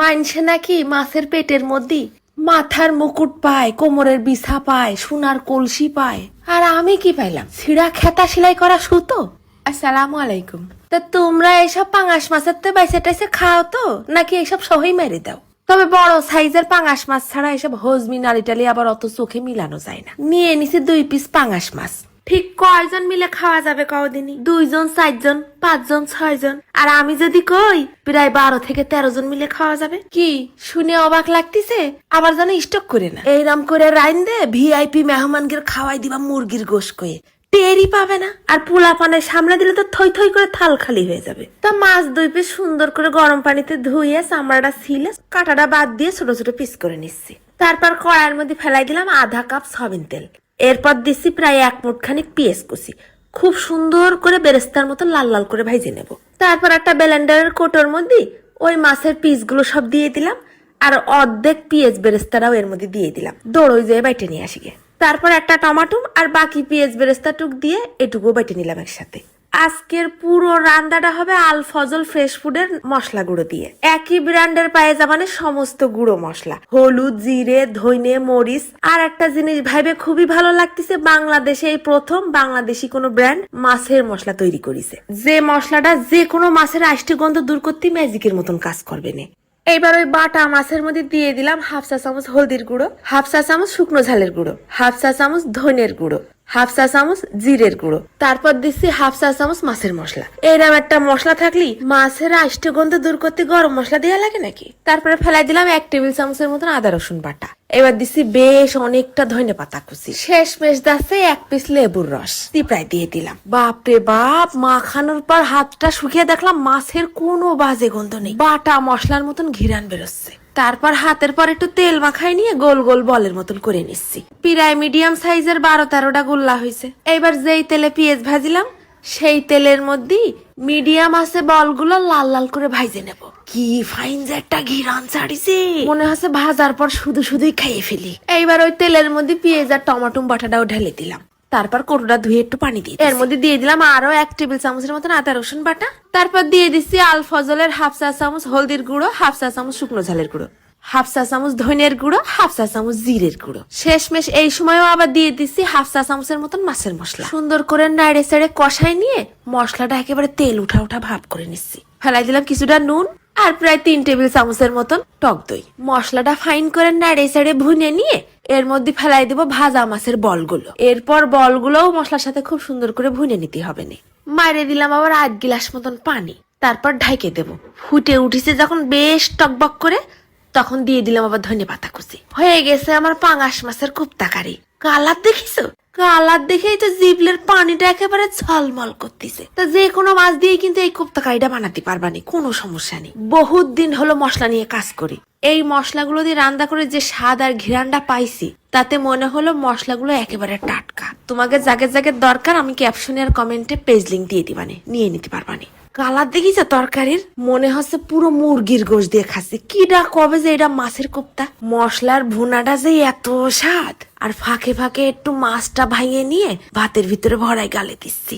মানছে নাকি মাছের পেটের মধ্যে মাথার মুকুট পায়, কোমরের বিছা পায়, সোনার কলসি পায়। আর আমি কি পাইলাম? ছিঁড়া খেতা সেলাই করা সুতো। আসসালামু আলাইকুম। তা তোমরা এইসব পাঙাশ মাছের তো বাইসে টাইসে খাও তো, নাকি এইসব সহই মেরে দাও? তবে বড় সাইজের পাঙাশ মাছ ছাড়া এসব হজমি নালিটালি আবার অত চোখে মিলানো যায় না। নিয়ে নিছি 2 পিস পাঙাশ মাছ। ঠিক কয়জন মিলে খাওয়া যাবে কদিনই? 2 জন, 4 জন, 5 জন, 6 জন। আর আমি যদি কই প্রায় 12 থেকে 13 জন মিলে খাওয়া যাবে। কি শুনে অবাক লাগতেছে? আবার যেন স্টক করে না এইরাম করে রাইন দে ভিআইপি মেহমানদের খাওয়াই দিবা মুরগির গোশ কয়ে, টেরই পাবে না। আর পোলা পানে সামনে দিলে তো থই থই করে থাল খালি হয়ে যাবে। তা মাছ 2 পিস সুন্দর করে গরম পানিতে ধুয়ে চামড়াটা ছিলে কাঁটাটা বাদ দিয়ে ছোট ছোট পিস করে নিচ্ছি। তারপর কড়াইয়ের মধ্যে ফেলাই দিলাম আধা কাপ সয়াবিন তেল। এরপর দিচ্ছি প্রায় 1 মুঠ খানিক পেঁয়াজ কুচি। খুব সুন্দর করে বেরেস্তার মতো লাল লাল করে ভাইজে নেব। তারপর একটা ব্লেন্ডারের কোটোর মধ্যে ওই মাছের পিসগুলো সব দিয়ে দিলাম, আর অর্ধেক পেঁয়াজ বেরেস্তাটাও এর মধ্যে দিয়ে দিলাম। দৌড়ই যেয়ে বাইটে নিয়ে আসি গে। তারপর একটা টমাটো আর বাকি পেঁয়াজ বেরেস্তা টুক দিয়ে এটুকু বেটে নিলাম একসাথে। আজকের পুরো রান্নাটা হবে আল ফজল ফ্রেশ ফুডের মশলা গুঁড়ো দিয়ে। একই ব্র্যান্ডের পায়ে যাবানে সমস্ত গুঁড়ো মশলা, হলুদ, জিরে, ধইনে, মরিচ। আর একটা জিনিস ভাইবে খুবই ভালো লাগতেছে, বাংলাদেশে এই প্রথম বাংলাদেশি কোনো ব্র্যান্ড মাছের মশলা তৈরি করেছে, যে মশলাটা যে কোনো মাছের আষ্টি গন্ধ দূর করতে ম্যাজিকের মতন কাজ করবে না। এইবার ওই বাটা মাছের মধ্যে দিয়ে দিলাম 1/2 চা চামচ হলদির গুঁড়ো, 1/2 চা চামচ শুকনো ঝালের গুঁড়ো, 1/2 চা চামচ ধনের গুঁড়ো, 1/2 চা চামচ জিরের গুঁড়ো। তারপর দিচ্ছি 1/2 চা চামচ মাছের মশলা। এইরকম একটা মশলা থাকলে মাছের আষ্টি গন্ধ দূর করতে গরম মশলা দেওয়া লাগে নাকি? তারপরে ফেলাই দিলাম 1 টেবিল চামচের মতন আদা রসুন বাটা। এবার দিচ্ছি বেশ অনেকটা ধনে পাতা কুচি। শেষ মেশ দাচ্ছে 1 পিস লেবুর রস প্রায় দিয়ে দিলাম। বাপরে বাপ, মাখানোর পর হাতটা শুকিয়ে দেখলাম মাছের কোনো বাজে গন্ধ নেই, বাটা মশলার মতন ঘিরান বেরোচ্ছে। তারপর হাতের পর একটু তেল মাখাই নিয়ে গোল গোল বলের মতন করে নিচ্ছি। প্রায় মিডিয়াম সাইজের 12-13টা গোল্লা হয়েছে। এবার যেই তেলে পেঁয়াজ ভাজিলাম সেই তেলের মধ্যে মিডিয়াম আছে বলগুলো লাল লাল করে ভাইজে নেব। কি ফাইন যে একটা ঘিরান ছাড়িছে, মনে হচ্ছে ভাজার পর শুধু শুধুই খাইয়ে ফেলি। এইবার ওই তেলের মধ্যে পেঁয়াজ আর টমেটো বাটাটাও ঢেলে দিলাম। তারপর কোটোটা ধুয়ে একটু পানি দিয়ে এর মধ্যে দিয়ে দিলাম আরো 1 টেবিল চামচের মতন আদা রসুন বাটা। তারপর দিয়ে দিচ্ছি আল ফজলের 1/2 চা চামচ হলদির গুঁড়ো, 1/2 চা চামচ শুকনো ঝালের গুঁড়ো, 1/2 চা চামচ ধনের গুঁড়ো, 1/2 চা চামচ জিরের গুঁড়ো। শেষমেশ এই সময়ও আবার দিয়ে দিচ্ছি 1/2 চা চামচের মতন মাছের মশলা। সুন্দর করে নাড়ে চেড়ে কষাই নিয়ে মশলাটা একেবারে তেল উঠা উঠা ভাব করে নিচ্ছি। ফেলাই দিলাম কিছুটা নুন আর প্রায় 3 টেবিল চামচের মতন টক দই। মশলাটা ফাইন করে নাড়ে চেড়ে ভুনে নিয়ে এর মধ্যে ফেলাই দেবো ভাজা মাছের বলগুলো। এরপর বলগুলোও মশলার সাথে খুব সুন্দর করে ভুনে নিতে হবে না। মারে দিলাম আবার 8 গ্লাস মতন পানি। তারপর ঢাইকে দেবো। ফুটে উঠেছে যখন বেশ টকবক করে, তখন দিয়ে দিলাম আবার ধনে পাতা কুচি। হয়ে গেছে আমার পাঙাশ মাছের কোপ্তা কারি। কালার দেখিছো? কালার দেখেই তো জিভলের পানিটা একেবারে ঝলমল করতেছে। তা যে কোনো মাছ দিয়ে কিন্তু এই কোপ্তা কারিটা বানাতে পারবানি, কোনো সমস্যা নেই। বহুত দিন হলো মশলা নিয়ে কাজ করি। এই মশলাগুলো দিয়ে রান্না করে যে স্বাদ আর ঘিরানটা পাইছি, তাতে মনে হলো মশলাগুলো একেবারে টাটকা। তোমাকে জাগে জাগে দরকার আমি ক্যাপশনে আর কমেন্টে পেজ লিঙ্ক দিয়ে দিবানে, নিয়ে নিতে পারবানি। কালার দেখিস তরকারির, মনে হচ্ছে পুরো মুরগির গোশ দিয়ে খাচ্ছি। কিডা কবে যে এটা মাছের কোপ্তা। মশলার ভুনাটা যে এত স্বাদ, আর ফাঁকে ফাঁকে একটু মাছটা ভাঙিয়ে নিয়ে ভাতের ভিতরে ভরাই গালে দিচ্ছি।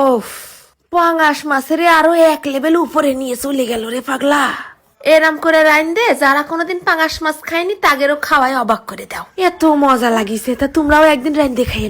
ওফ, পাঙাশ মাছের আরো 1 লেভেল উপরে নিয়ে চলে গেল রে পাগলা। এরাম করে রাইন দে যারা কোনোদিন পাঙাশ মাছ খায়নি তাদেরও খাওয়ায় অবাক করে দাও। এত মজা লাগিছে। তা তোমরাও একদিন রাইন দে খাইয়ে